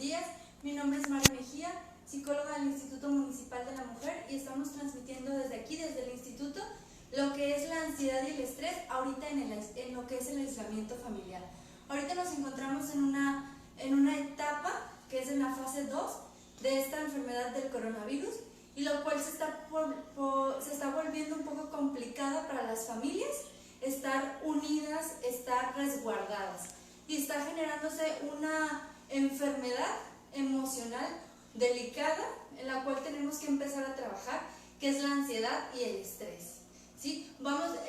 días. Mi nombre es Mari Mejía, psicóloga del Instituto Municipal de la Mujer, y estamos transmitiendo desde aquí, desde el instituto, lo que es la ansiedad y el estrés ahorita en lo que es el aislamiento familiar. Ahorita nos encontramos en una etapa que es en la fase 2 de esta enfermedad del coronavirus, y lo cual se está volviendo un poco complicada para las familias estar unidas, estar resguardadas, y está generándose una enfermedad emocional delicada en la cual tenemos que empezar a trabajar, que es la ansiedad y el estrés, ¿sí?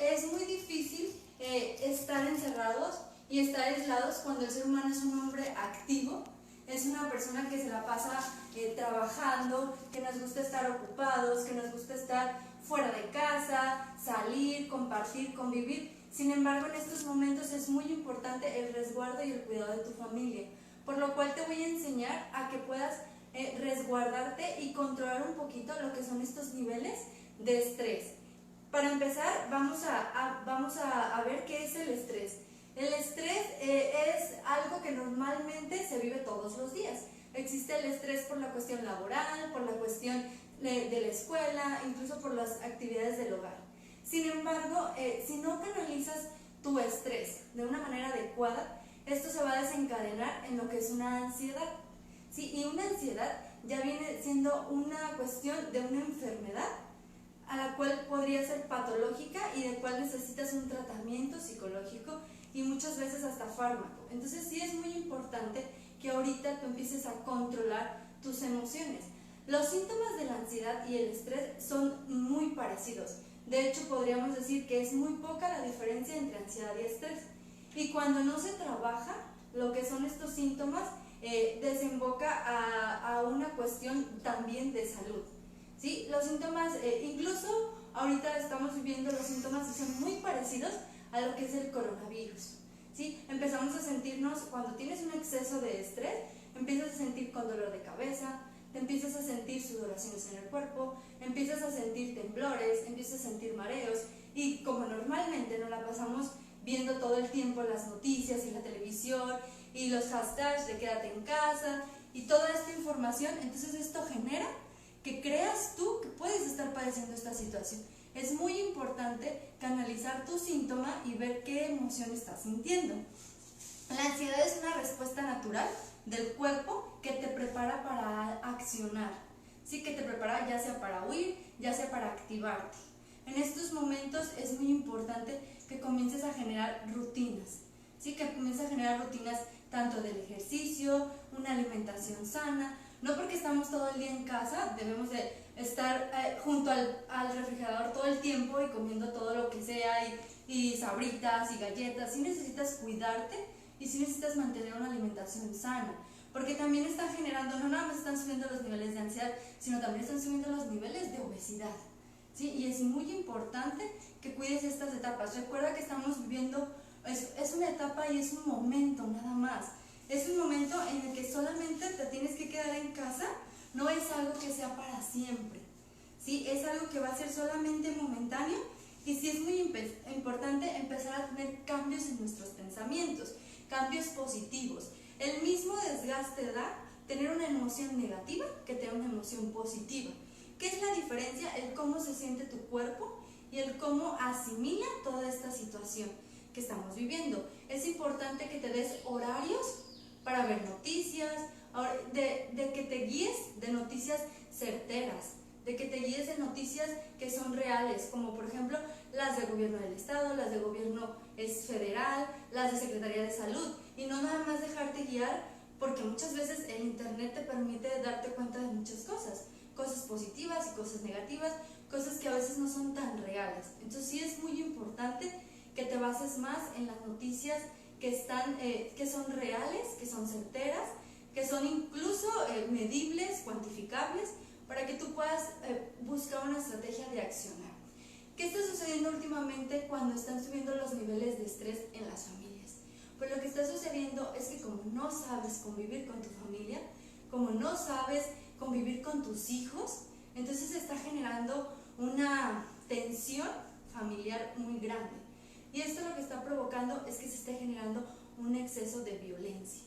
Es muy difícil estar encerrados y estar aislados cuando el ser humano es un hombre activo, es una persona que se la pasa trabajando, que nos gusta estar ocupados, que nos gusta estar fuera de casa, salir, compartir, convivir. Sin embargo, en estos momentos es muy importante el resguardo y el cuidado de tu familia, por lo cual te voy a enseñar a que puedas resguardarte y controlar un poquito lo que son estos niveles de estrés. Para empezar, vamos a ver qué es el estrés. El estrés es algo que normalmente se vive todos los días. Existe el estrés por la cuestión laboral, por la cuestión de la escuela, incluso por las actividades del hogar. Sin embargo, si no canalizas tu estrés de una manera adecuada, esto se va a desencadenar en lo que es una ansiedad, ¿sí? Y una ansiedad ya viene siendo una cuestión de una enfermedad a la cual podría ser patológica y de cual necesitas un tratamiento psicológico y muchas veces hasta fármaco. Entonces sí es muy importante que ahorita tú empieces a controlar tus emociones. Los síntomas de la ansiedad y el estrés son muy parecidos. De hecho, podríamos decir que es muy poca la diferencia entre ansiedad y estrés. Y cuando no se trabaja lo que son estos síntomas, desemboca a una cuestión también de salud, ¿sí? Los síntomas, incluso ahorita estamos viviendo los síntomas que son muy parecidos a lo que es el coronavirus, ¿sí? Empezamos a sentirnos, cuando tienes un exceso de estrés, empiezas a sentir con dolor de cabeza, te empiezas a sentir sudoraciones en el cuerpo, empiezas a sentir temblores, empiezas a sentir mareos, y como normalmente nos la pasamos viendo todo el tiempo las noticias y la televisión y los hashtags de quédate en casa y toda esta información, entonces esto genera que creas tú que puedes estar padeciendo esta situación. Es muy importante canalizar tu síntoma y ver qué emoción estás sintiendo. La ansiedad es una respuesta natural del cuerpo que te prepara para accionar, ¿sí? Que te prepara ya sea para huir, ya sea para activarte. En estos momentos es muy importante que comiences a generar rutinas, ¿sí? Que comiences a generar rutinas tanto del ejercicio, una alimentación sana. No porque estamos todo el día en casa, debemos de estar junto al refrigerador todo el tiempo y comiendo todo lo que sea y sabritas y galletas. Sí necesitas cuidarte y sí necesitas mantener una alimentación sana, porque también están generando, no nada más están subiendo los niveles de ansiedad, sino también están subiendo los niveles de obesidad, ¿sí? Y es muy importante que cuides estas etapas. Recuerda que estamos viviendo, es una etapa y es un momento nada más. Es un momento en el que solamente te tienes que quedar en casa, no es algo que sea para siempre, ¿sí? Es algo que va a ser solamente momentáneo, y sí es muy importante empezar a tener cambios en nuestros pensamientos, cambios positivos. El mismo desgaste da tener una emoción negativa que tener una emoción positiva. ¿Qué es la diferencia? El cómo se siente tu cuerpo y el cómo asimila toda esta situación que estamos viviendo. Es importante que te des horarios para ver noticias, de que te guíes de noticias certeras, de que te guíes de noticias que son reales, como por ejemplo las del gobierno del estado, las del gobierno federal, las de Secretaría de Salud, y no nada más dejarte guiar, porque muchas veces el internet te permite darte cuenta de muchas cosas positivas y cosas negativas, cosas que a veces no son tan reales. Entonces sí es muy importante que te bases más en las noticias que son reales, que son certeras, que son incluso medibles, cuantificables, para que tú puedas buscar una estrategia de accionar. ¿Qué está sucediendo últimamente cuando están subiendo los niveles de estrés en las familias? Pues lo que está sucediendo es que como no sabes convivir con tu familia, como no sabes convivir con tus hijos, entonces se está generando una tensión familiar muy grande. Y esto lo que está provocando es que se esté generando un exceso de violencia.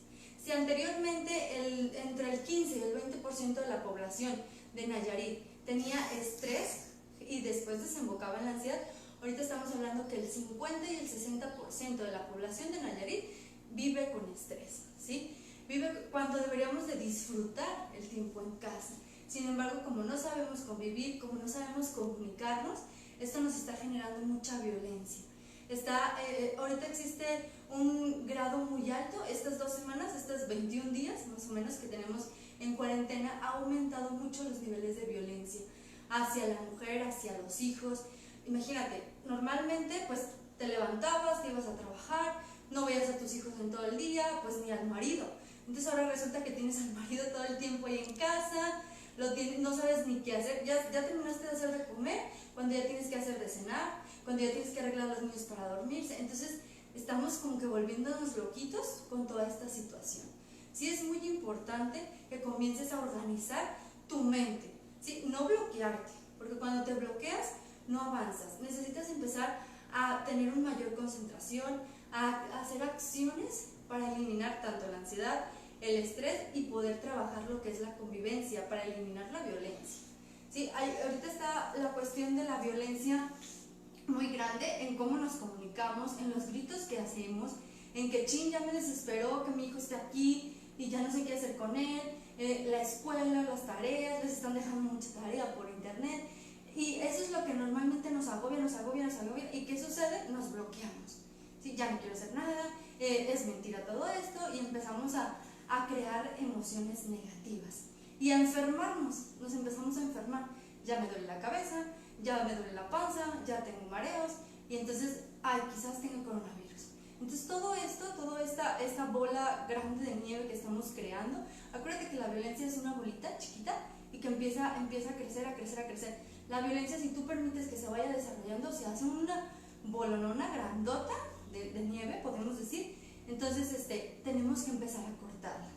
Si anteriormente entre el 15 y el 20% de la población de Nayarit tenía estrés y después desembocaba en la ansiedad, ahorita estamos hablando que el 50 y el 60% de la población de Nayarit vive con estrés, ¿sí? Vive cuando deberíamos de disfrutar el tiempo en casa. Sin embargo, como no sabemos convivir, como no sabemos comunicarnos, esto nos está generando mucha violencia. Ahorita existe un grado muy alto, estas 2 semanas, estos 21 días más o menos que tenemos en cuarentena, ha aumentado mucho los niveles de violencia hacia la mujer, hacia los hijos. Imagínate, normalmente pues te levantabas, te ibas a trabajar, no veías a tus hijos en todo el día, pues ni al marido. Entonces ahora resulta que tienes al marido todo el tiempo ahí en casa, no sabes ni qué hacer, ya terminaste de hacer de comer, cuando ya tienes que hacer de cenar, cuando ya tienes que arreglar a los niños para dormirse. Entonces estamos como que volviéndonos loquitos con toda esta situación. Sí, es muy importante que comiences a organizar tu mente, ¿sí? No bloquearte, porque cuando te bloqueas no avanzas. Necesitas empezar a tener una mayor concentración, a hacer acciones para eliminar tanto la ansiedad, el estrés y poder trabajar lo que es la convivencia, para eliminar la violencia. ¿Sí? Ahorita está la cuestión de la violencia muy grande en cómo nos comunicamos, en los gritos que hacemos, en que chin, ya me desesperó que mi hijo esté aquí y ya no sé qué hacer con él, la escuela, las tareas, les están dejando mucha tarea por internet, y eso es lo que normalmente nos agobia, y ¿qué sucede? Nos bloqueamos. ¿Sí? Ya no quiero hacer nada, es mentira todo esto, y empezamos a crear emociones negativas y a enfermarnos, nos empezamos a enfermar. Ya me duele la cabeza, ya me duele la panza, ya tengo mareos, y entonces, quizás tengo coronavirus. Entonces todo esto, toda esta bola grande de nieve que estamos creando, acuérdate que la violencia es una bolita chiquita y que empieza a crecer, a crecer. La violencia, si tú permites que se vaya desarrollando, se hace una bolonona grandota de nieve, podemos decir. Entonces tenemos que empezar a cortarla.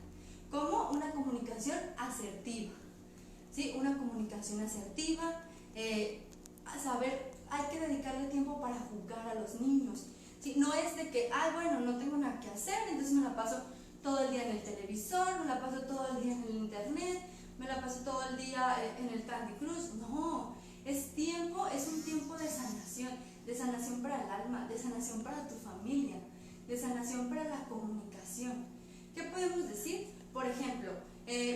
¿Cómo? Una comunicación asertiva. ¿Sí? Una comunicación asertiva, a saber, hay que dedicarle tiempo para jugar a los niños. ¿Sí? No es de que, bueno, no tengo nada que hacer, entonces me la paso todo el día en el televisor, me la paso todo el día en el internet, me la paso todo el día en el Candy Crush. No, es un tiempo de sanación para el alma, de sanación para tu familia, de sanación para la comunicación. ¿Qué podemos decir? Por ejemplo,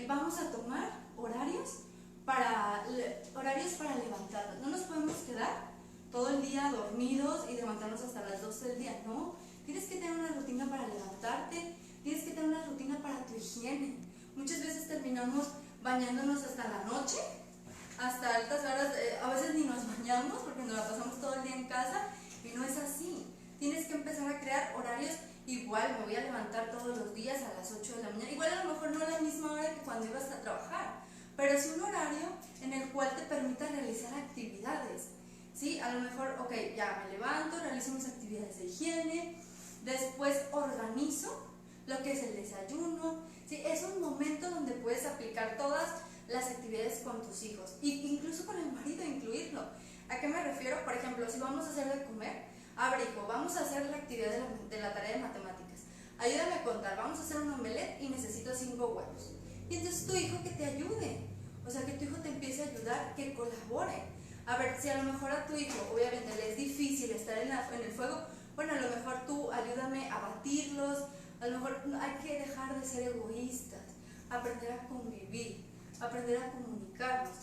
vamos a tomar horarios para levantarnos. No nos podemos quedar todo el día dormidos y levantarnos hasta las 12 del día. No, tienes que tener una rutina para levantarte, tienes que tener una rutina para tu higiene. Muchas veces terminamos bañándonos hasta la noche, hasta altas horas, a veces ni nos bañamos porque nos la pasamos todo el día en casa, y no es así. Tienes que empezar a crear horarios. Igual me voy a levantar todos los días a las 8 de la mañana, igual a lo mejor no a la misma hora que cuando ibas a trabajar, pero es un horario en el cual te permita realizar actividades. ¿Sí? A lo mejor, ya me levanto, realizo mis actividades de higiene, después organizo lo que es el desayuno. ¿Sí? Es un momento donde puedes aplicar todas las actividades con tus hijos, e incluso con el marido, incluirlo. ¿A qué me refiero? Por ejemplo, si vamos a hacer de comer, hijo, vamos a hacer la actividad de la tarea de matemáticas, ayúdame a contar, vamos a hacer un omelette y necesito 5 huevos. Y entonces tu hijo que te ayude, o sea, que tu hijo te empiece a ayudar, que colabore. A ver, si a lo mejor a tu hijo, obviamente, le es difícil estar en el fuego, bueno, a lo mejor tú ayúdame a batirlos, a lo mejor hay que dejar de ser egoístas, aprender a convivir, aprender a comunicarnos.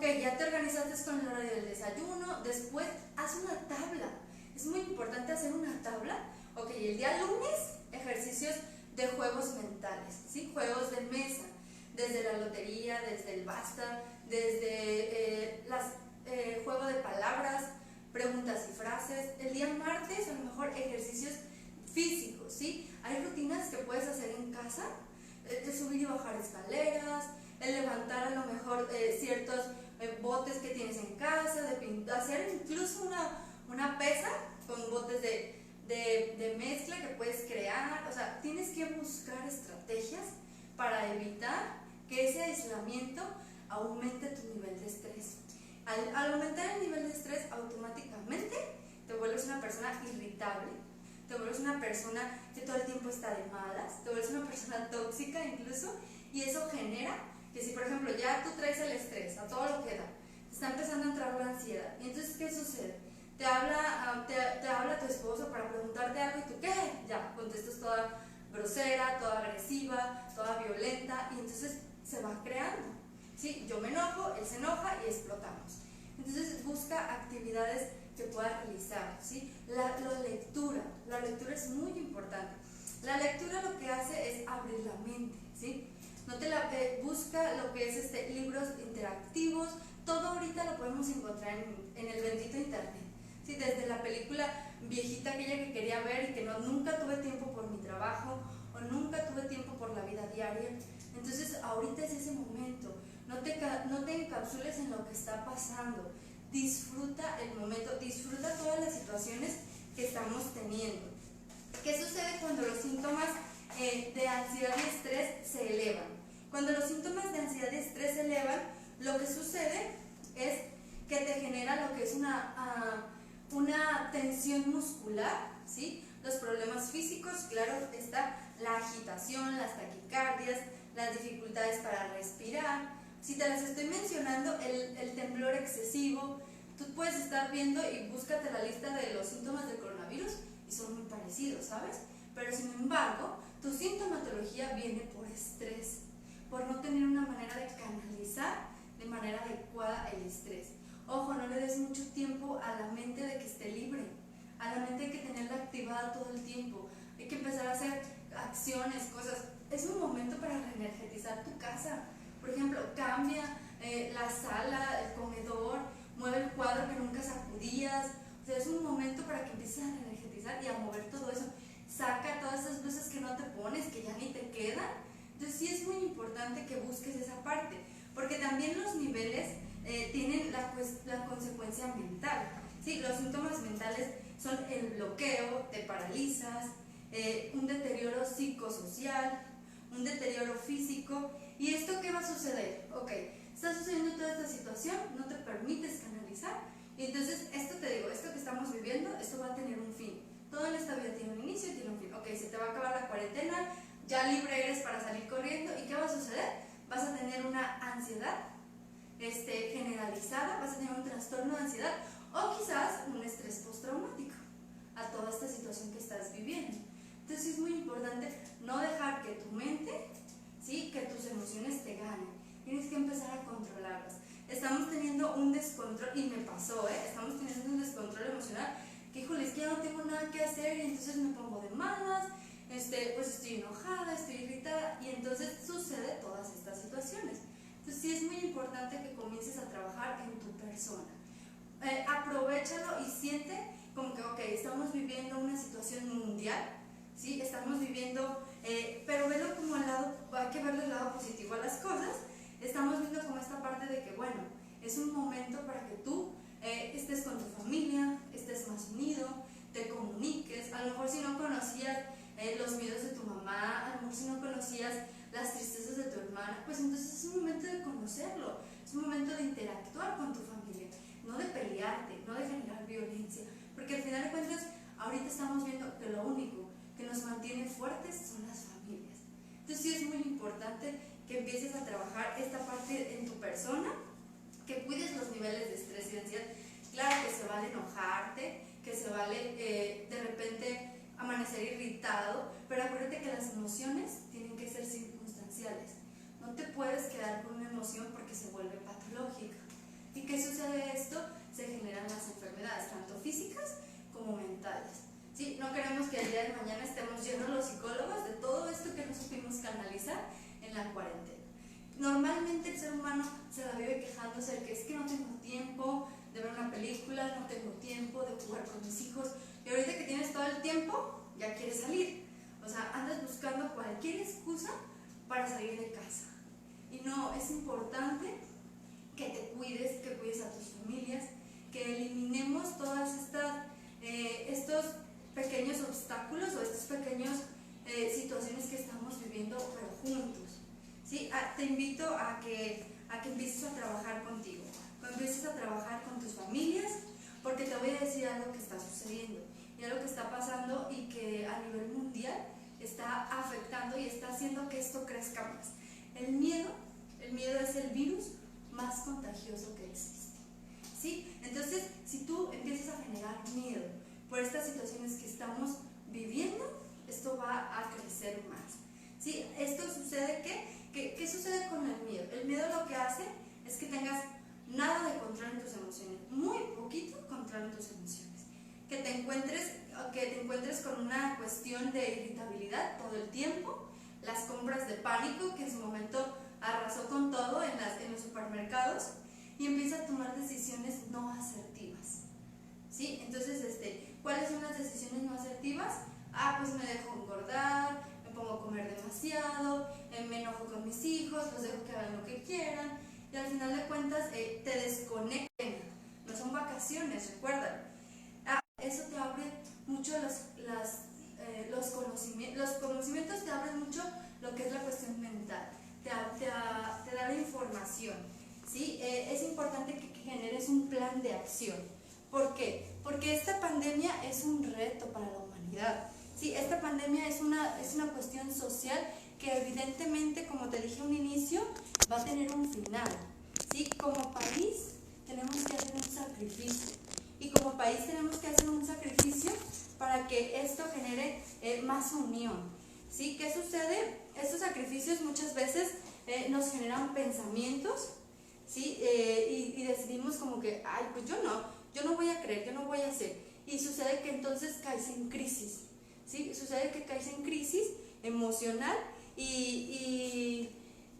Ya te organizaste con el horario del desayuno, después haz una tabla. Es muy importante hacer una tabla. El día lunes, ejercicios de juegos mentales, ¿sí? Juegos de mesa, desde la lotería, desde el basta, desde juego de palabras, preguntas y frases. El día martes, a lo mejor ejercicios físicos, ¿sí? Hay rutinas que puedes hacer en casa, de subir y bajar escaleras, el levantar a lo mejor ciertos botes que tienes en casa, de hacer incluso una pesa con botes de mezcla que puedes crear. O sea, tienes que buscar estrategias para evitar que ese aislamiento aumente tu nivel de estrés. Al aumentar el nivel de estrés, automáticamente te vuelves una persona irritable, te vuelves una persona que todo el tiempo está de malas, te vuelves una persona tóxica incluso, y eso genera que si por ejemplo ya tú traes el estrés a todo lo que da, te está empezando a entrar la ansiedad, y entonces ¿qué sucede? Te habla tu esposo para preguntarte algo y tú ¿qué? Ya, contestas toda grosera, toda agresiva, toda violenta, y entonces se va creando, ¿sí? Yo me enojo, él se enoja y explotamos. Entonces busca actividades que puedas realizar, ¿sí? La lectura es muy importante. La lectura lo que hace es abrir la mente, ¿sí? Busca lo que es libros interactivos, todo ahorita lo podemos encontrar en el bendito internet, ¿sí? Desde la película viejita aquella que quería ver y que nunca tuve tiempo por mi trabajo o nunca tuve tiempo por la vida diaria. Entonces ahorita es ese momento, no te encapsules en lo que está pasando, disfruta el momento, disfruta todas las situaciones que estamos teniendo. ¿Qué sucede cuando los síntomas de ansiedad y estrés se elevan? Cuando los síntomas de ansiedad y estrés se elevan, lo que sucede es que te genera lo que es una tensión muscular, ¿sí? Los problemas físicos, claro, está la agitación, las taquicardias, las dificultades para respirar. Si te las estoy mencionando, el temblor excesivo, tú puedes estar viendo y búscate la lista de los síntomas del coronavirus y son muy parecidos, ¿sabes? Pero sin embargo, tu sintomatología viene por estrés, por no tener una manera de canalizar de manera adecuada el estrés. Ojo, no le des mucho tiempo a la mente de que esté libre, a la mente hay que tenerla activada todo el tiempo, hay que empezar a hacer acciones, cosas. Es un momento para reenergetizar tu casa. Por ejemplo, cambia la sala, el comedor, mueve el cuadro que nunca sacudías. O sea, es un momento para que empieces a reenergetizar y a mover todo eso. Saca todas esas blusas que no te pones, que ya ni te quedan. Entonces sí es muy importante que busques esa parte, porque también los niveles tienen la consecuencia mental, ¿sí? Los síntomas mentales son el bloqueo, te paralizas, un deterioro psicosocial, un deterioro físico. ¿Y esto qué va a suceder? Ok, está sucediendo toda esta situación, no te permites canalizar, y entonces esto que estamos viviendo, esto va a tener un fin. Todo en esta vida tiene un inicio y tiene un fin. Ok, se te va a acabar la cuarentena, ya libre eres para salir corriendo, ¿y qué va a suceder? Vas a tener una ansiedad generalizada, vas a tener un trastorno de ansiedad o quizás un estrés postraumático a toda esta situación que estás viviendo. Entonces es muy importante no dejar que tu mente, ¿sí?, que tus emociones te ganen. Tienes que empezar a controlarlas. Estamos teniendo un descontrol, y me pasó, estamos teniendo un descontrol emocional que, híjole, es que ya no tengo nada que hacer y entonces me pongo de malas, pues estoy enojada, estoy irritada, y entonces sucede todas estas situaciones. Entonces sí es muy importante que comiences a trabajar en tu persona. Aprovechalo y siente como que, ok, estamos viviendo una situación mundial, ¿sí? Estamos viviendo, pero velo como al lado, hay que verle el lado positivo a las cosas. Estamos viendo como esta parte de que, bueno, es un momento para que tú estés con tu familia, estés más unido, te comuniques. A lo mejor si no conocías los miedos de tu mamá, a lo mejor si no conocías las tristezas de tu hermana, pues entonces es un momento de conocerlo, es un momento de interactuar con tu familia, no de pelearte, no de generar violencia, porque al final de cuentas ahorita estamos viendo que lo único que nos mantiene fuertes son las familias. Entonces sí es muy importante que empieces a trabajar esta parte en tu persona, que cuides los niveles de estrés y ansiedad. Claro que se vale enojarte, que se vale de repente amanecer irritado, pero acuérdate que las emociones tienen que ser circunstanciales. No te puedes quedar con una emoción porque se vuelve patológica. ¿Y qué sucede esto? Se generan las enfermedades, tanto físicas como mentales. ¿Sí? No queremos que el día de mañana estemos llenos los psicólogos de todo esto que no supimos canalizar en la cuarentena. Normalmente el ser humano se la vive quejándose de que es que no tengo tiempo de ver una película, no tengo tiempo de jugar con mis hijos, y ahorita que tienes todo el tiempo, ya quieres salir. O sea, andas buscando cualquier excusa para salir de casa. Y no, es importante que te cuides, que cuides a tus familias, que eliminemos todas estos pequeños obstáculos o estas pequeñas situaciones que estamos viviendo, pero juntos. ¿Sí? Te invito a que empieces a trabajar contigo, que empieces a trabajar con tus familias, porque te voy a decir algo que está sucediendo. y algo que está pasando y que a nivel mundial está afectando y está haciendo que esto crezca más. El miedo es el virus más contagioso que existe, ¿sí? Entonces, si tú empiezas a generar miedo por estas situaciones que estamos viviendo, esto va a crecer más, ¿sí? Esto sucede, ¿qué sucede con el miedo? El miedo lo que hace es que tengas nada de control en tus emociones, muy poquito control en tus emociones, que te encuentres con una cuestión de irritabilidad todo el tiempo, las compras de pánico, que en su momento arrasó con todo en los supermercados, y empieza a tomar decisiones no asertivas, ¿sí? Entonces, ¿cuáles son las decisiones no asertivas? Pues me dejo engordar, me pongo a comer demasiado, me enojo con mis hijos, los dejo que hagan lo que quieran, y al final de cuentas te desconecten. No son vacaciones, recuerda. Eso te abre mucho los conocimientos, te abren mucho lo que es la cuestión mental, te da la información, ¿sí? Es importante que generes un plan de acción. ¿Por qué? Porque esta pandemia es un reto para la humanidad, ¿sí? Esta pandemia es una cuestión social que evidentemente, como te dije a un inicio, va a tener un final, ¿sí? Como país tenemos que hacer un sacrificio, y como país tenemos que hacer un sacrificio para que esto genere más unión, ¿sí? ¿Qué sucede? Estos sacrificios muchas veces nos generan pensamientos, ¿sí? Y decidimos como que, pues yo no voy a creer, yo no voy a hacer, y sucede que entonces caes en crisis, ¿sí? Sucede que caes en crisis emocional, y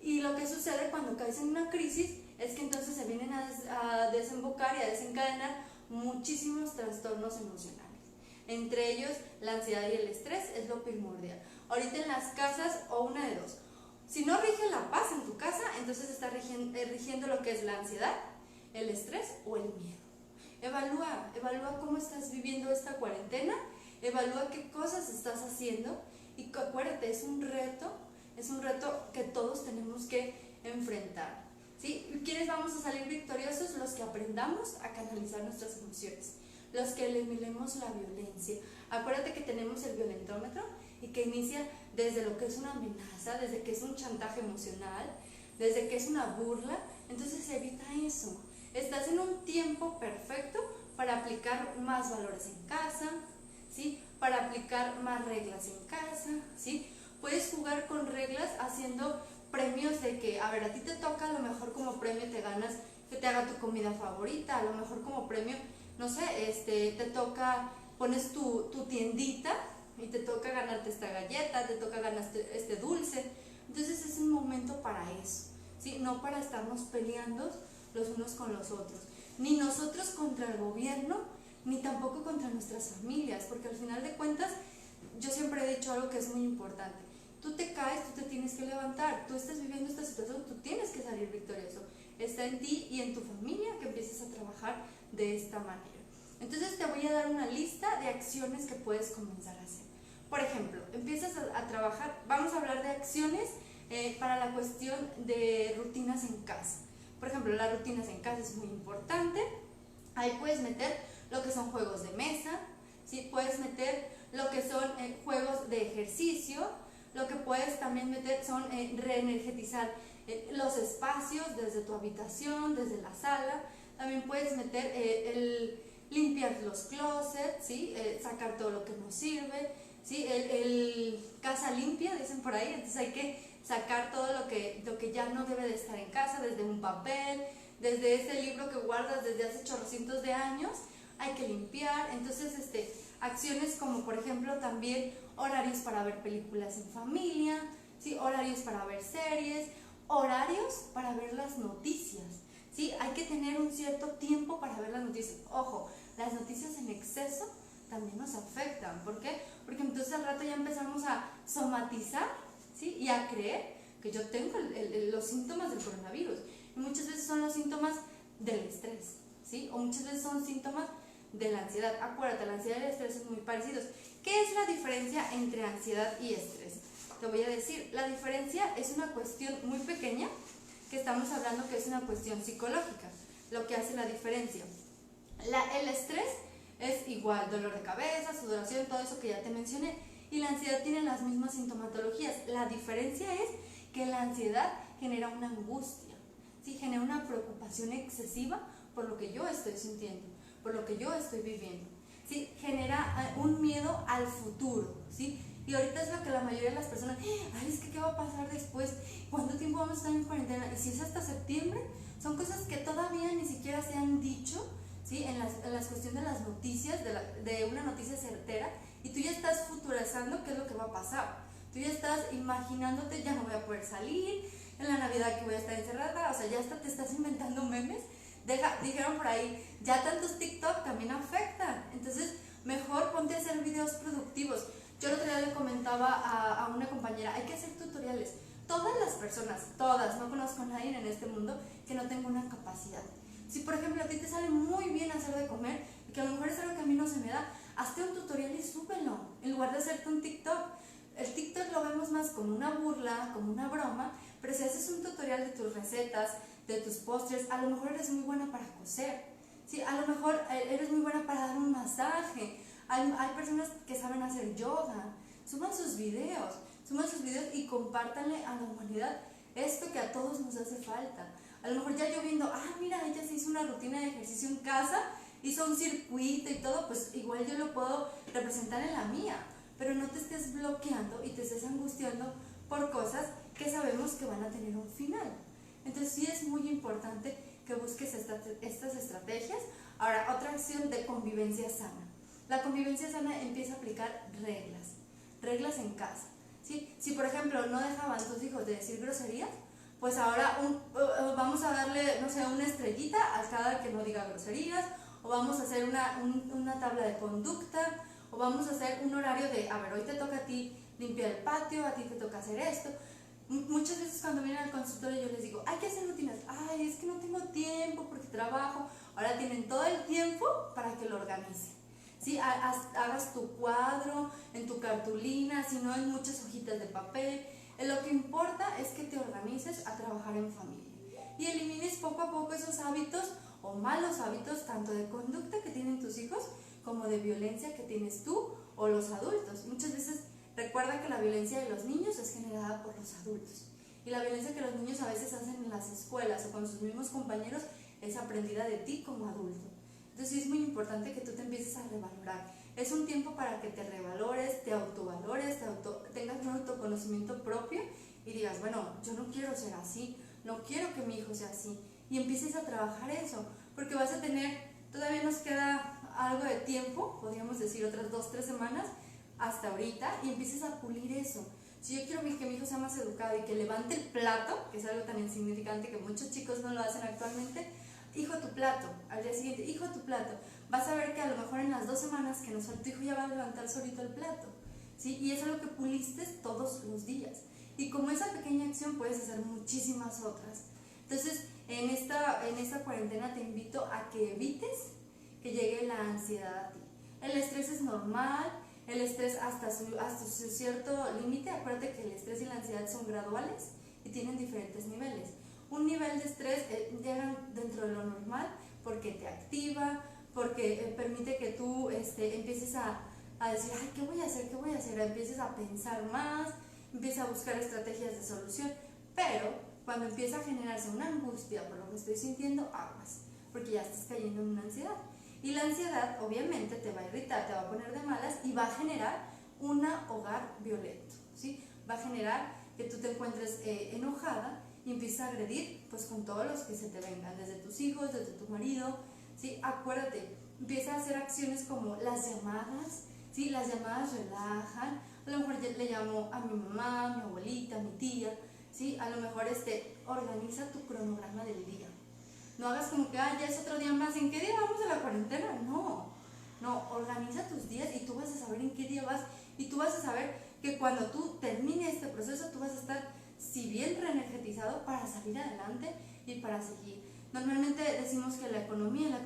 lo que sucede cuando caes en una crisis es que entonces se vienen a desembocar y a desencadenar muchísimos trastornos emocionales. Entre ellos, la ansiedad y el estrés es lo primordial. Ahorita en las casas, o una de dos: si no rige la paz en tu casa, entonces está rigiendo lo que es la ansiedad, el estrés o el miedo. Evalúa cómo estás viviendo esta cuarentena, evalúa qué cosas estás haciendo, y acuérdate, es un reto que todos tenemos que enfrentar, ¿sí? ¿Quiénes vamos a salir victoriosos? Los que aprendamos a canalizar nuestras emociones, los que eliminemos la violencia. Acuérdate que tenemos el violentómetro, y que inicia desde lo que es una amenaza, desde que es un chantaje emocional, desde que es una burla. Entonces evita eso. Estás en un tiempo perfecto para aplicar más valores en casa, ¿sí? Para aplicar más reglas en casa, ¿sí? Puedes jugar con reglas haciendo premios de que, a ver, a ti te toca, a lo mejor como premio te ganas que te haga tu comida favorita, a lo mejor como premio, no sé, te toca, pones tu tiendita y te toca ganarte esta galleta, te toca ganarte este dulce. Entonces es un momento para eso, ¿sí? No para estarnos peleando los unos con los otros, ni nosotros contra el gobierno, ni tampoco contra nuestras familias, porque al final de cuentas, yo siempre he dicho algo que es muy importante: tú te caes, tú te tienes que levantar, tú estás viviendo esta situación, tú tienes que salir victorioso. Está en ti y en tu familia que empieces a trabajar de esta manera. Entonces te voy a dar una lista de acciones que puedes comenzar a hacer. Por ejemplo, empiezas a trabajar, vamos a hablar de acciones para la cuestión de rutinas en casa. Por ejemplo, las rutinas en casa es muy importante. Ahí puedes meter lo que son juegos de mesa, ¿sí? Puedes meter lo que son juegos de ejercicio. Lo que puedes también meter son reenergetizar los espacios desde tu habitación, desde la sala. También puedes meter el limpiar los closets, ¿sí? Sacar todo lo que no sirve, ¿sí? El casa limpia, dicen por ahí. Entonces hay que sacar todo lo que ya no debe de estar en casa, desde un papel, desde ese libro que guardas desde hace chorrocientos de años, hay que limpiar. Entonces acciones como por ejemplo también horarios para ver películas en familia, ¿sí? Horarios para ver series, horarios para ver las noticias, ¿sí? Hay que tener un cierto tiempo para ver las noticias. Ojo, las noticias en exceso también nos afectan. ¿Por qué? Porque entonces al rato ya empezamos a somatizar, ¿sí? Y a creer que yo tengo los síntomas del coronavirus. Y muchas veces son los síntomas del estrés, ¿sí? O muchas veces son síntomas de la ansiedad. Acuérdate, la ansiedad y el estrés son muy parecidos. ¿Qué es la diferencia entre ansiedad y estrés? Te voy a decir, la diferencia es una cuestión muy pequeña, que estamos hablando que es una cuestión psicológica, lo que hace la diferencia. El estrés Es igual, dolor de cabeza, sudoración, todo eso que ya te mencioné. Y la ansiedad tiene las mismas sintomatologías. La diferencia es que la ansiedad genera una angustia, ¿sí? Genera una preocupación excesiva por lo que yo estoy sintiendo, por lo que yo estoy viviendo, ¿sí? Genera un miedo al futuro, ¿sí? Y ahorita es lo que la mayoría de las personas, ay, es que ¿qué va a pasar después? ¿Cuánto tiempo vamos a estar en cuarentena? Y si es hasta septiembre, son cosas que todavía ni siquiera se han dicho, ¿sí? En las cuestiones de las noticias, de una noticia certera, y tú ya estás futurizando qué es lo que va a pasar. Tú ya estás imaginándote, ya no voy a poder salir, en la Navidad que voy a estar encerrada, o sea, ya hasta te estás inventando memes. Dijeron por ahí, ya tantos TikTok también afectan, entonces mejor ponte a hacer videos productivos. Yo el otro día le comentaba a una compañera, hay que hacer tutoriales. Todas las personas, todas, no conozco a nadie en este mundo que no tenga una capacidad. Si por ejemplo a ti te sale muy bien hacer de comer, que a lo mejor es algo que a mí no se me da, hazte un tutorial y súbelo, en lugar de hacerte un TikTok. El TikTok lo vemos más como una burla, como una broma, pero si haces un tutorial de tus recetas, de tus postres, a lo mejor eres muy buena para coser, ¿sí? A lo mejor eres muy buena para dar un masaje. Hay personas que saben hacer yoga. Suban sus videos y compártanle a la humanidad esto que a todos nos hace falta. A lo mejor ya yo viendo, mira, ella se hizo una rutina de ejercicio en casa, hizo un circuito y todo, pues igual yo lo puedo representar en la mía, pero no te estés bloqueando y te estés angustiando por cosas que sabemos que van a tener un final. Entonces sí es muy importante que busques estas estrategias. Ahora, otra acción de convivencia sana. La convivencia sana empieza a aplicar reglas en casa, ¿sí? Si por ejemplo no dejaban tus hijos de decir groserías, pues ahora vamos a darle, no sé, una estrellita a cada que no diga groserías, o vamos a hacer una tabla de conducta, o vamos a hacer un horario de, a ver, hoy te toca a ti limpiar el patio, a ti te toca hacer esto. Muchas veces cuando vienen al consultorio yo les digo, hay que hacer rutinas, es que no tengo tiempo porque trabajo. Ahora tienen todo el tiempo para que lo organicen, ¿sí? Hagas tu cuadro en tu cartulina, si no en muchas hojitas de papel. Lo que importa es que te organices a trabajar en familia y elimines poco a poco esos hábitos o malos hábitos, tanto de conducta que tienen tus hijos como de violencia que tienes tú o los adultos. Muchas veces recuerda que la violencia de los niños es generada por los adultos, y la violencia que los niños a veces hacen en las escuelas o con sus mismos compañeros es aprendida de ti como adulto. Entonces sí es muy importante que tú te empieces a revalorar. Es un tiempo para que te revalores, te autovalores, tengas un autoconocimiento propio y digas, bueno, yo no quiero ser así, no quiero que mi hijo sea así, y empieces a trabajar eso, porque vas a tener, todavía nos queda algo de tiempo, podríamos decir otras 2-3 semanas, hasta ahorita, y empieces a pulir eso. Si yo quiero que mi hijo sea más educado y que levante el plato, que es algo tan insignificante que muchos chicos no lo hacen actualmente, hijo, tu plato. Al día siguiente, hijo, tu plato. Vas a ver que a lo mejor en las 2 semanas que nos falta, tu hijo ya va a levantar solito el plato, ¿sí? Y es algo que puliste todos los días. Y como esa pequeña acción puedes hacer muchísimas otras. Entonces, en esta cuarentena te invito a que evites que llegue la ansiedad a ti. El estrés es normal, el estrés hasta su cierto límite. Acuérdate que el estrés y la ansiedad son graduales y tienen diferentes niveles. Un nivel de estrés llega dentro de lo normal porque te activa, porque permite que tú empieces a decir, ¿qué voy a hacer? ¿Qué voy a hacer? Empieces a pensar más, empieces a buscar estrategias de solución. Pero cuando empieza a generarse una angustia por lo que estoy sintiendo, aguas, porque ya estás cayendo en una ansiedad. Y la ansiedad obviamente te va a irritar, te va a poner de malas y va a generar un hogar violento, ¿sí? Va a generar que tú te encuentres enojada y empieces a agredir pues con todos los que se te vengan, desde tus hijos, desde tu marido, ¿sí? Acuérdate, empieza a hacer acciones como las llamadas, ¿sí? Las llamadas relajan. A lo mejor le llamo a mi mamá, a mi abuelita, a mi tía, ¿sí? A lo mejor organiza tu cronograma del día. No hagas como que ya es otro día más. ¿En qué día vamos a la cuarentena? No, organiza tus días y tú vas a saber en qué día vas, y tú vas a saber que cuando tú termines este proceso tú vas a estar, si bien reenergetizado, para salir adelante y para seguir. Normalmente decimos que la economía,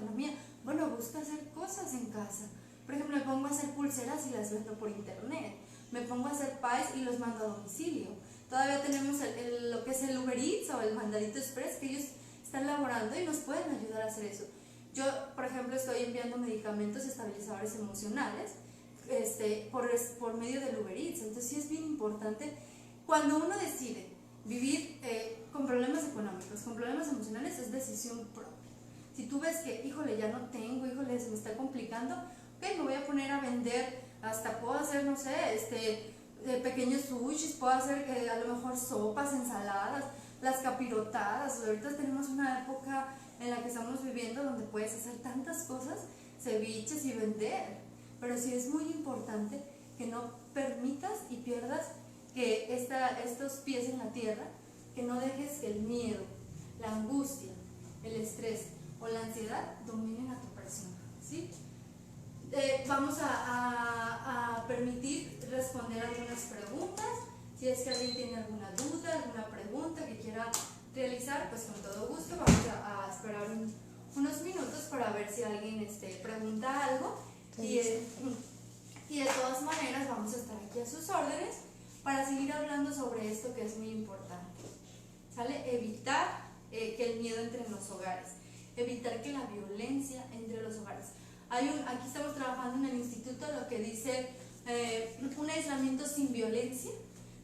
bueno, busca hacer cosas en casa. Por ejemplo, me pongo a hacer pulseras y las vendo por internet. Me pongo a hacer pies y los mando a domicilio. Todavía tenemos lo que es el Uber Eats o el Mandadito Express, que ellos están laborando y nos pueden ayudar a hacer eso. Yo, por ejemplo, estoy enviando medicamentos estabilizadores emocionales por medio del Uber Eats. Entonces sí es bien importante cuando uno decide vivir con problemas económicos, con problemas emocionales, es decisión propia. Si tú ves que, híjole, ya no tengo, híjole, se me está complicando, ok, me voy a poner a vender, hasta puedo hacer, no sé, pequeños sushis, puedo hacer a lo mejor sopas, ensaladas, las capirotadas. Ahorita tenemos una época en la que estamos viviendo donde puedes hacer tantas cosas, ceviches y vender. Pero sí es muy importante que no permitas y pierdas que estos pies en la tierra, que no dejes que el miedo, la angustia, el estrés o la ansiedad dominen a tu persona, ¿sí? Vamos a permitir responder algunas preguntas. Si es que alguien tiene alguna duda, alguna pregunta que quiera realizar, pues con todo gusto vamos a esperar unos minutos para ver si alguien pregunta algo. Y de todas maneras vamos a estar aquí a sus órdenes para seguir hablando sobre esto que es muy importante. ¿Sale? Evitar que el miedo entre en los hogares, evitar que la violencia entre en los hogares. Aquí estamos trabajando en el instituto lo que dice un aislamiento sin violencia,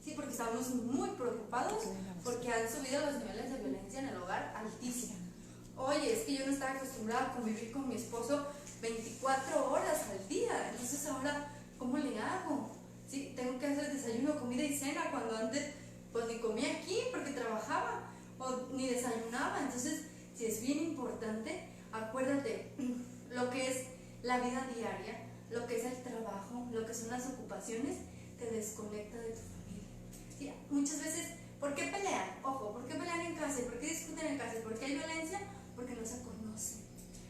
¿sí? Porque estamos muy preocupados porque han subido los niveles de violencia en el hogar altísimos. Oye, es que yo no estaba acostumbrada a convivir con mi esposo 24 horas al día, entonces ahora, ¿cómo le hago? ¿Sí? Tengo que hacer desayuno, comida y cena, cuando antes pues ni comía aquí porque trabajaba o ni desayunaba. Entonces, sí es bien importante, acuérdate, lo que es la vida diaria, lo que es el trabajo, lo que son las ocupaciones, te desconecta de tu familia. ¿Sí? Muchas veces, ¿por qué pelean? Ojo, ¿por qué pelean en casa? ¿Por qué discuten en casa? ¿Por qué hay violencia? Porque no se conocen.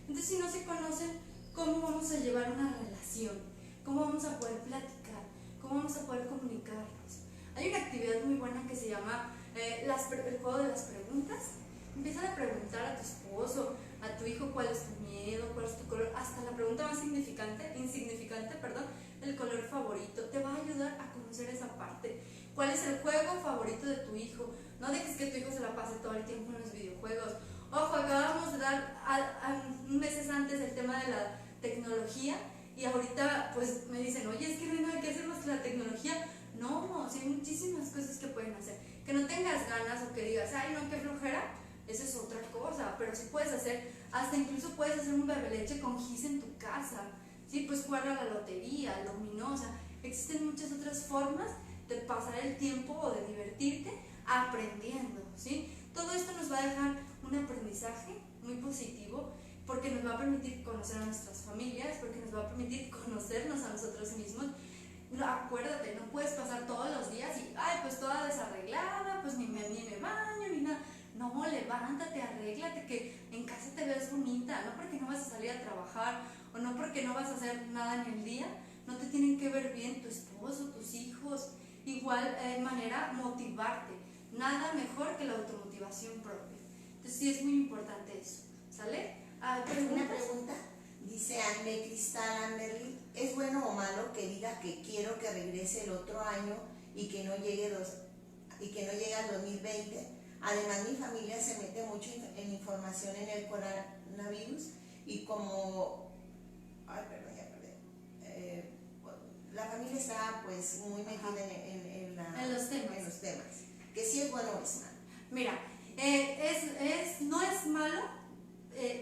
Entonces, si no se conocen, ¿cómo vamos a llevar una relación? ¿Cómo vamos a poder platicar? ¿Cómo vamos a poder comunicarnos? Hay una actividad muy buena que se llama el juego de las preguntas. Empieza a preguntar a tu esposo, a tu hijo cuál es tu miedo, cuál es tu color, hasta la pregunta más insignificante, el color favorito. Te va a ayudar a conocer esa parte. ¿Cuál es el juego favorito de tu hijo? No dejes que tu hijo se la pase todo el tiempo en los videojuegos. Ojo, acabamos de dar meses antes el tema de la tecnología y ahorita pues me dicen, oye, es que no hay nada que hacer más que la tecnología. No, sí hay muchísimas cosas que pueden hacer. Que no tengas ganas o que digas, ay no, qué flojera, eso es otra cosa, pero sí puedes hacer, hasta incluso puedes hacer un bebe leche con gis en tu casa, ¿sí? Puedes jugar a la lotería, luminosa, existen muchas otras formas de pasar el tiempo o de divertirte aprendiendo, ¿sí? Todo esto nos va a dejar un aprendizaje muy positivo porque nos va a permitir conocer a nuestras familias, porque nos va a permitir conocernos a nosotros mismos. No, acuérdate, no puedes pasar todos los días y, ay, pues toda desarreglada, pues ni me baño, ni nada. No, levántate, arréglate, que en casa te ves bonita, no porque no vas a salir a trabajar o no porque no vas a hacer nada en el día, no te tienen que ver bien tu esposo, tus hijos. Igual manera, motivarte. Nada mejor que la automotivación propia. Entonces sí es muy importante eso, ¿sale? Una pregunta, dice Anne Cristal Anderly, ¿es bueno o malo que diga que quiero que regrese el otro año y que no llegue al 2020? Además mi familia se mete mucho en información en el coronavirus y como la familia está pues muy metida en los temas, que sí es bueno o es malo. Mira, no es malo,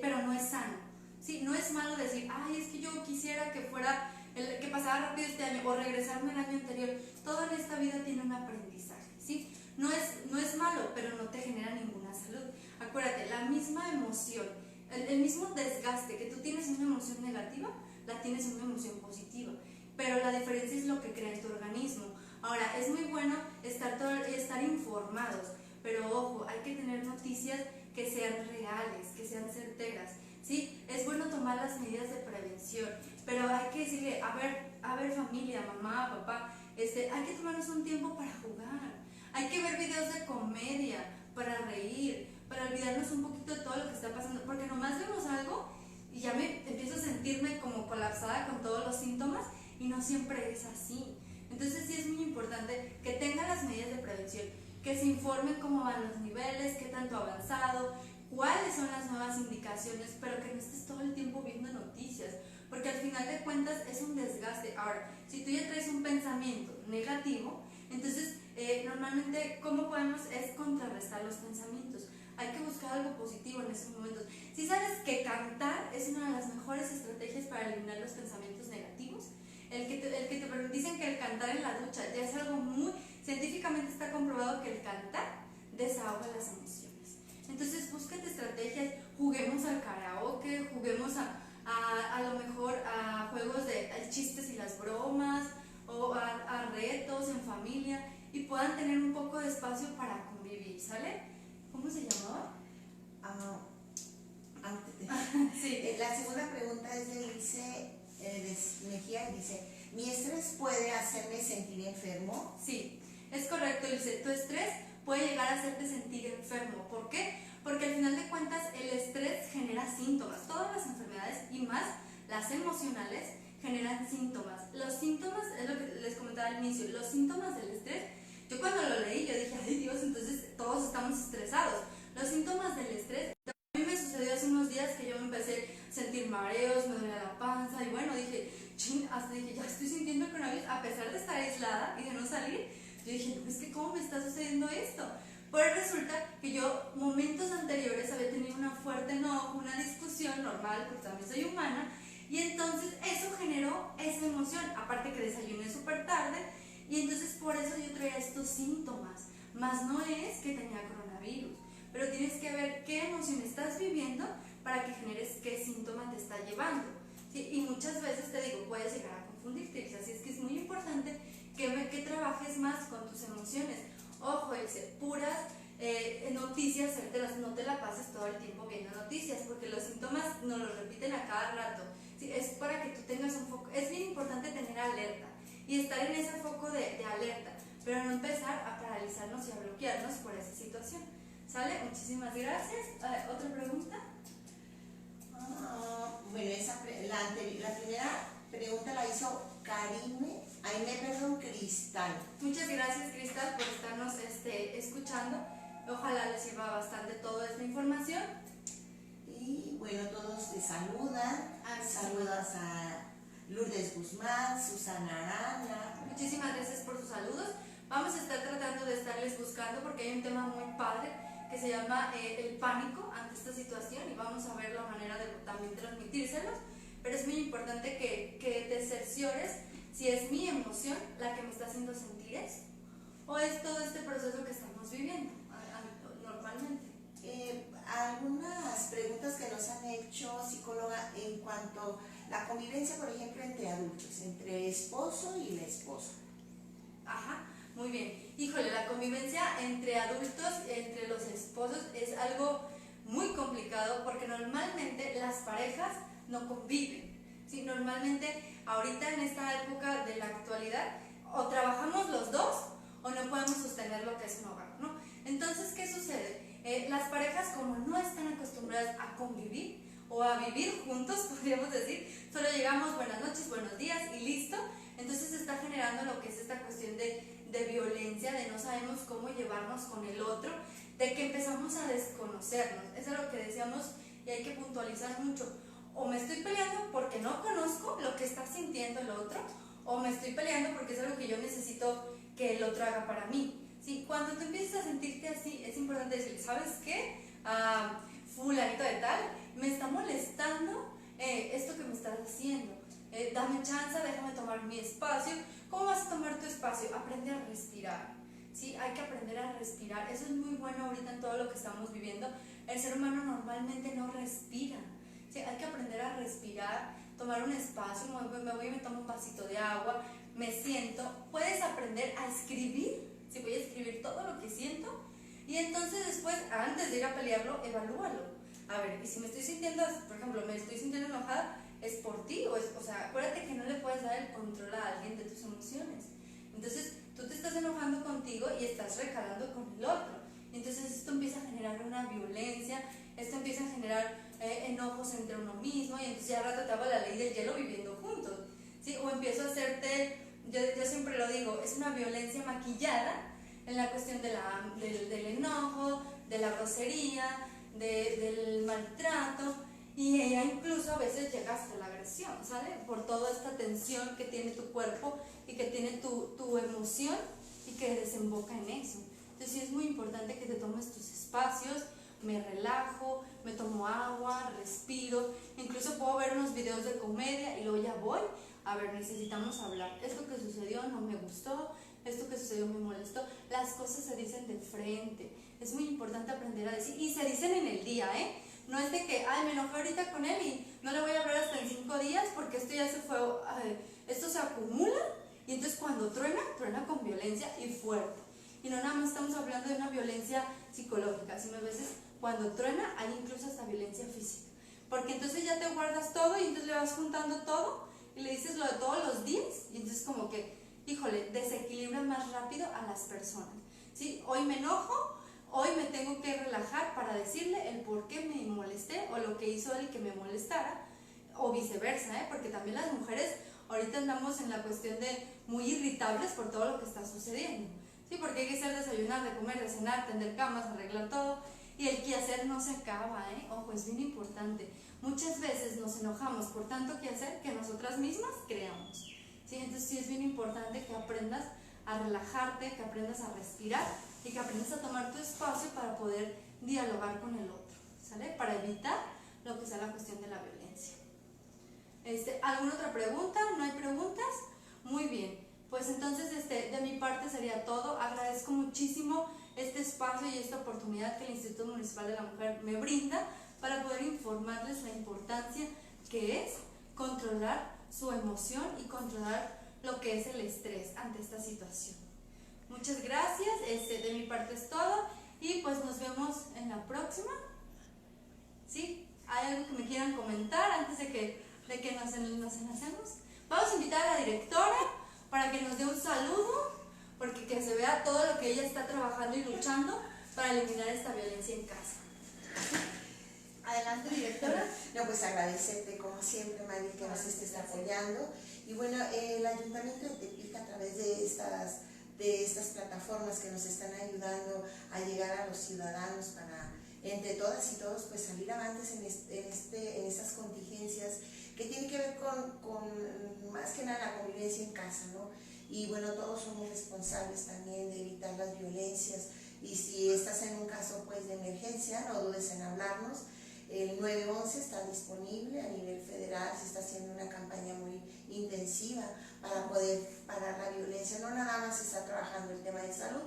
pero no es sano. Sí, no es malo decir, ay, es que yo quisiera que que pasara rápido este año o regresarme el año anterior. Todo en esta vida tiene un aprendizaje, ¿sí? No es malo, pero no te genera ninguna salud. Acuérdate, la misma emoción, el mismo desgaste que tú tienes en una emoción negativa, la tienes en una emoción positiva. Pero la diferencia es lo que crea en tu organismo. Ahora, es muy bueno estar informados, pero ojo, hay que tener noticias que sean reales, que sean certeras, ¿sí? Es bueno tomar las medidas de prevención, pero hay que decirle, a ver familia, mamá, papá, hay que tomarnos un tiempo para jugar, hay que ver videos de comedia, para reír, para olvidarnos un poquito de todo lo que está pasando, porque nomás vemos algo y ya me empiezo a sentirme como colapsada con todos los síntomas y no siempre es así. Entonces sí es muy importante que tengan las medidas de prevención, que se informen cómo van los niveles, qué tanto ha avanzado, cuáles son las nuevas indicaciones, pero que no estés todo el tiempo viendo noticias, porque al final de cuentas es un desgaste. Ahora, si tú ya traes un pensamiento negativo, entonces normalmente ¿cómo podemos? Es contrarrestar los pensamientos. Hay que buscar algo positivo en esos momentos. Si sabes que cantar es una de las mejores estrategias para eliminar los pensamientos negativos, dicen que el cantar en la ducha ya es algo muy, científicamente está comprobado que el cantar desahoga las emociones. Entonces búscate estrategias, juguemos al karaoke, juguemos a lo mejor a juegos de chistes y las bromas, o a retos en familia, y puedan tener un poco de espacio para convivir, ¿sale? ¿Cómo se llamaba? Sí. La segunda pregunta es de Ilse Mejía, dice, ¿mi estrés puede hacerme sentir enfermo? Sí, es correcto, Ilse. Tu estrés puede llegar a hacerte sentir enfermo. ¿Por qué? Porque al final de cuentas el estrés genera síntomas. Todas las enfermedades y más las emocionales generan síntomas. Los síntomas, es lo que les comentaba al inicio, los síntomas del estrés, yo cuando lo leí yo dije, ay Dios, entonces todos estamos estresados. Los síntomas del estrés, a mí me sucedió hace unos días que yo me empecé a sentir mareos, me dolía la panza y bueno, dije, hasta dije, ya estoy sintiendo el coronavirus, a pesar de estar aislada y de no salir. Yo dije, no, es que ¿cómo me está sucediendo esto? Pues resulta que yo momentos anteriores había tenido una fuerte enojo, una discusión normal, porque también soy humana, y entonces eso generó esa emoción, aparte que desayuné súper tarde, y entonces por eso yo traía estos síntomas, más no es que tenía coronavirus, pero tienes que ver qué emoción estás viviendo para que generes qué síntoma te está llevando, ¿sí? Y muchas veces te digo, puedes llegar a confundirte, así es que es muy importante que trabajes más con tus emociones. Ojo, puras noticias certeras, no te la pases todo el tiempo viendo noticias, porque los síntomas nos los repiten a cada rato. ¿Sí? Es para que tú tengas un foco, es bien importante tener alerta y estar en ese foco de alerta, pero no empezar a paralizarnos y a bloquearnos por esa situación. ¿Sale? Muchísimas gracias. ¿Otra pregunta? Bueno, la primera pregunta la hizo Cristal. Muchas gracias, Cristal, por estarnos escuchando. Ojalá les sirva bastante toda esta información. Y bueno, todos te saludan. Saludos a Lourdes Guzmán, Susana Arana. Muchísimas gracias por sus saludos. Vamos a estar tratando de estarles buscando porque hay un tema muy padre que se llama el pánico ante esta situación y vamos a ver la manera de también transmitírselos, pero es muy importante que te cerciores si es mi emoción la que me está haciendo sentir eso o es todo este proceso que estamos viviendo normalmente. Algunas preguntas que nos han hecho, psicóloga, en cuanto a la convivencia, por ejemplo, entre adultos, entre esposo y la esposa. Ajá, muy bien. Híjole, la convivencia entre adultos, entre los esposos, es algo muy complicado porque normalmente las parejas no conviven. ¿Sí? Normalmente, ahorita en esta época de la actualidad, o trabajamos los dos o no podemos sostener lo que es un hogar, ¿no? Entonces, ¿qué sucede? Las parejas, como no están acostumbradas a convivir o a vivir juntos, podríamos decir, solo llegamos buenas noches, buenos días y listo. Entonces se está generando lo que es esta cuestión de violencia, de no sabemos cómo llevarnos con el otro, de que empezamos a desconocernos. Eso es lo que decíamos y hay que puntualizar mucho. O me estoy peleando porque no conozco lo que está sintiendo el otro, o me estoy peleando porque es algo que yo necesito que el otro haga para mí. ¿Sí? Cuando tú empiezas a sentirte así, es importante decirle, ¿sabes qué? Fulanito de tal, me está molestando esto que me estás haciendo. Dame chance, déjame tomar mi espacio. ¿Cómo vas a tomar tu espacio? Aprende a respirar. ¿Sí? Hay que aprender a respirar. Eso es muy bueno ahorita en todo lo que estamos viviendo. El ser humano normalmente no respira. ¿Sí? Hay que aprender a respirar, tomar un espacio, me voy y me tomo un vasito de agua, me siento. Puedes aprender a escribir. Si voy a escribir todo lo que siento y entonces después, antes de ir a pelearlo, evalúalo. A ver, y si me estoy sintiendo, por ejemplo, me estoy sintiendo enojada, ¿es por ti? O sea, acuérdate que no le puedes dar el control a alguien de tus emociones. Entonces, tú te estás enojando contigo y estás recalando con el otro. Entonces, esto empieza a generar una violencia, esto empieza a generar enojos entre uno mismo y entonces ya al rato te hago la ley del hielo viviendo juntos. ¿Sí? O empiezo a hacerte... Yo siempre lo digo, es una violencia maquillada en la cuestión del enojo, de la grosería, del maltrato, y ella incluso a veces llega hasta la agresión, ¿sale? Por toda esta tensión que tiene tu cuerpo y que tiene tu emoción y que desemboca en eso. Entonces sí es muy importante que te tomes tus espacios, me relajo, me tomo agua, respiro, incluso puedo ver unos videos de comedia y luego ya voy, a ver, necesitamos hablar, esto que sucedió no me gustó, esto que sucedió me molestó, las cosas se dicen de frente, es muy importante aprender a decir, y se dicen en el día, no es de que, ay, me enojé ahorita con él y no le voy a hablar hasta en 5 días porque esto ya se fue, esto se acumula, y entonces cuando truena, truena con violencia y fuerte. Y no nada más estamos hablando de una violencia psicológica, sino a veces cuando truena hay incluso hasta violencia física. Porque entonces ya te guardas todo y entonces le vas juntando todo y le dices lo de todos los días y entonces como que, híjole, desequilibra más rápido a las personas. ¿Sí? Hoy me enojo, hoy me tengo que relajar para decirle el por qué me molesté o lo que hizo él que me molestara, o viceversa, porque también las mujeres ahorita andamos en la cuestión de muy irritables por todo lo que está sucediendo. Sí, porque hay que hacer desayunar, de comer, de cenar, tender camas, arreglar todo, y el quehacer no se acaba, ojo, es bien importante. Muchas veces nos enojamos por tanto quehacer que nosotras mismas creamos. ¿Sí? Entonces sí es bien importante que aprendas a relajarte, que aprendas a respirar y que aprendas a tomar tu espacio para poder dialogar con el otro, ¿sale? Para evitar lo que sea la cuestión de la violencia. ¿Alguna otra pregunta? ¿No hay preguntas? Muy bien. Pues entonces de mi parte sería todo. Agradezco muchísimo este espacio y esta oportunidad que el Instituto Municipal de la Mujer me brinda para poder informarles la importancia que es controlar su emoción y controlar lo que es el estrés ante esta situación. Muchas gracias, de mi parte es todo y pues nos vemos en la próxima. ¿Sí? ¿Hay algo que me quieran comentar antes de que nos enlacemos? Vamos a invitar a la directora para que nos dé un saludo, porque que se vea todo lo que ella está trabajando y luchando para eliminar esta violencia en casa. Adelante, directora. No, pues agradecerte como siempre, Mari, que nos estés apoyando. Y bueno, el Ayuntamiento de Tepic, a través de estas plataformas que nos están ayudando a llegar a los ciudadanos para, entre todas y todos, pues salir avantes en estas contingencias que tienen que ver con más que nada la convivencia en casa, ¿no? Y bueno, todos somos responsables también de evitar las violencias, y si estás en un caso pues de emergencia, no dudes en hablarnos. El 911 está disponible a nivel federal, se está haciendo una campaña muy intensiva para poder parar la violencia. No nada más se está trabajando el tema de salud,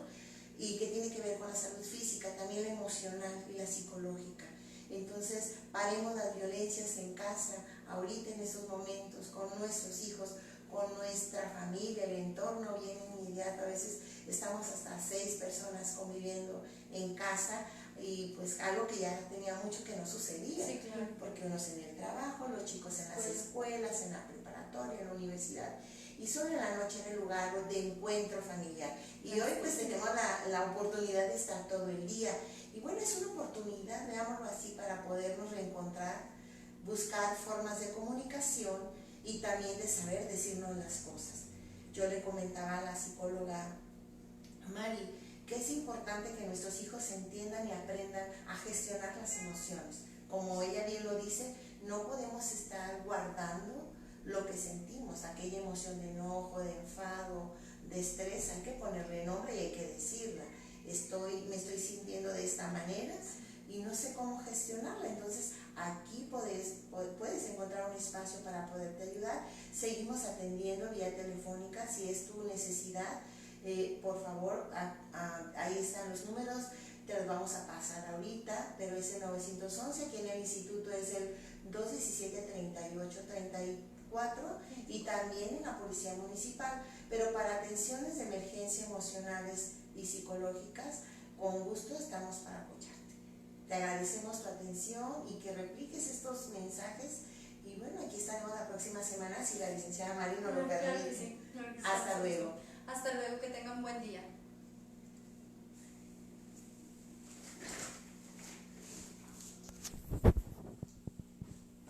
y que tiene que ver con la salud física, también la emocional y la psicológica. Entonces, paremos las violencias en casa, ahorita en esos momentos, con nuestros hijos, con nuestra familia, el entorno bien inmediato. A veces estamos hasta 6 personas conviviendo en casa, y pues algo que ya tenía mucho que no sucedía, sí, claro, porque uno se ve el trabajo, los chicos en las escuelas, en la preparatoria, en la universidad, y solo en la noche en el lugar de encuentro familiar. Y hoy pues tenemos la oportunidad de estar todo el día, y bueno, es una oportunidad, veámoslo así, para podernos reencontrar, buscar formas de comunicación y también de saber decirnos las cosas. Yo le comentaba a la psicóloga Mari que es importante que nuestros hijos entiendan y aprendan a gestionar las emociones. Como ella bien lo dice, no podemos estar guardando lo que sentimos, aquella emoción de enojo, de enfado, de estrés. Hay que ponerle nombre y hay que decirla. Me estoy sintiendo de esta manera y no sé cómo gestionarla. Entonces aquí puedes encontrar un espacio para poderte ayudar. Seguimos atendiendo vía telefónica si es tu necesidad. Por favor, ahí están los números, te los vamos a pasar ahorita, pero es el 911, aquí en el instituto es el 217-3834, y también en la Policía Municipal. Pero para atenciones de emergencia emocionales y psicológicas, con gusto estamos para apoyarte. Te agradecemos tu atención y que repliques estos mensajes. Y bueno, aquí estaremos la próxima semana si la licenciada Mari nos lo permite. Claro que sí, claro que sí. Hasta luego. Hasta luego, que tengan buen día.